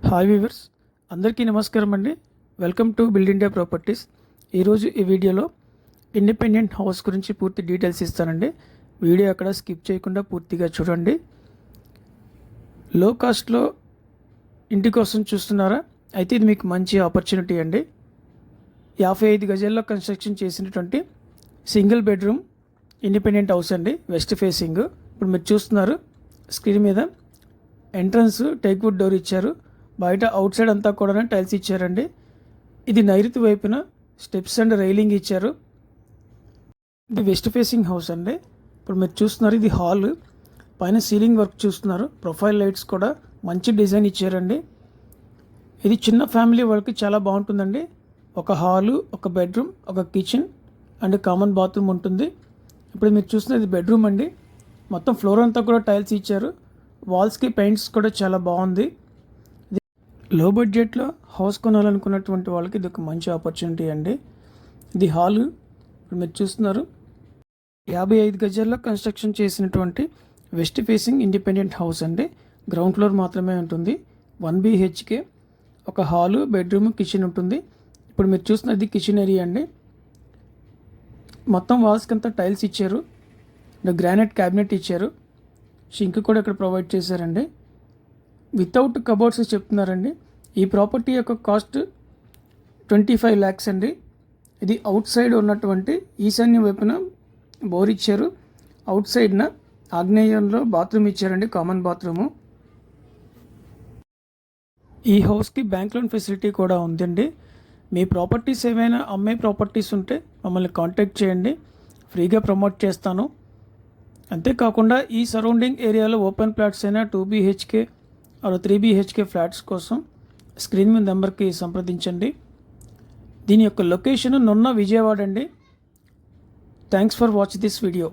Hi viewers, అందరికీ నమస్కారం అండి. Welcome to build India properties. ఈరోజు ఈ వీడియోలో ఇండిపెండెంట్ హౌస్ గురించి పూర్తి డీటెయిల్స్ ఇస్తానండి. వీడియో అక్కడ స్కిప్ చేయకుండా పూర్తిగా చూడండి. లో కాస్ట్లో ఇంటి కోసం చూస్తున్నారా? అయితే ఇది మీకు మంచి ఆపర్చునిటీ అండి. 55 గజాల్లో కన్స్ట్రక్షన్ చేసినటువంటి సింగిల్ బెడ్రూమ్ ఇండిపెండెంట్ హౌస్ అండి, వెస్ట్ ఫేసింగ్. ఇప్పుడు మీరు చూస్తున్నారు స్క్రీన్ మీద ఎంట్రన్స్ టేక్ వుడ్ డోర్ ఇచ్చారు. బయట అవుట్ సైడ్ అంతా కూడా టైల్స్ ఇచ్చారండి. ఇది నైరుతి వైపున స్టెప్స్ అండ్ రైలింగ్ ఇచ్చారు. ఇది వెస్ట్ ఫేసింగ్ హౌస్ అండి. ఇప్పుడు మీరు చూస్తున్నారు ఇది హాల్. పైన సీలింగ్ వర్క్ చూస్తున్నారు. ప్రొఫైల్ లైట్స్ కూడా మంచి డిజైన్ ఇచ్చారండి. ఇది చిన్న ఫ్యామిలీ వాళ్ళకి చాలా బాగుంటుందండి. ఒక హాలు, ఒక బెడ్రూమ్, ఒక కిచెన్ అండ్ కామన్ బాత్రూమ్ ఉంటుంది. ఇప్పుడు మీరు చూస్తున్నది బెడ్రూమ్ అండి. మొత్తం ఫ్లోర్ అంతా కూడా టైల్స్ ఇచ్చారు. వాల్స్కి పెయింట్స్ కూడా చాలా బాగుంది. లో బడ్జెట్లో హౌస్ కొనాలనుకున్నటువంటి వాళ్ళకి ఇది ఒక మంచి ఆపర్చునిటీ అండి. ఇది హాలు. ఇప్పుడు మీరు చూస్తున్నారు 55 గజాల్లో కన్స్ట్రక్షన్ చేసినటువంటి వెస్ట్ ఫేసింగ్ ఇండిపెండెంట్ హౌస్ అండి. గ్రౌండ్ ఫ్లోర్ మాత్రమే ఉంటుంది. 1 BHK, ఒక హాలు, బెడ్రూమ్, కిచెన్ ఉంటుంది. ఇప్పుడు మీరు చూస్తున్నది కిచెన్ ఏరియా అండి. మొత్తం వాల్స్కి అంతా టైల్స్ ఇచ్చారు. గ్రానైట్ క్యాబినెట్ ఇచ్చారు. షింక్ కూడా ఇక్కడ ప్రొవైడ్ చేశారండి. వితౌట్ కబోర్డ్స్ చెప్తున్నారండి. ఈ ప్రాపర్టీ యొక్క కాస్ట్ 25 lakhs అండి. ఇది అవుట్ సైడ్ ఉన్నటువంటి ఈశాన్య వైపున బోర్ ఇచ్చారు. అవుట్ సైడ్న ఆగ్నేయంలో బాత్రూమ్ ఇచ్చారండి, కామన్ బాత్రూము. ఈ హౌస్కి బ్యాంక్ లోన్ ఫెసిలిటీ కూడా ఉందండి. మీ ప్రాపర్టీస్ ఏమైనా అమ్మే ప్రాపర్టీస్ ఉంటే మమ్మల్ని కాంటాక్ట్ చేయండి, ఫ్రీగా ప్రమోట్ చేస్తాను. అంతేకాకుండా ఈ సరౌండింగ్ ఏరియాలో ఓపెన్ ప్లాట్స్ అయినా 2 BHK 3 BHK ఫ్లాట్స్ కోసం స్క్రీన్ మీద నెంబర్కి సంప్రదించండి. దీని యొక్క లొకేషన్ నున్న విజయవాడ అండి. Thanks for watch this video.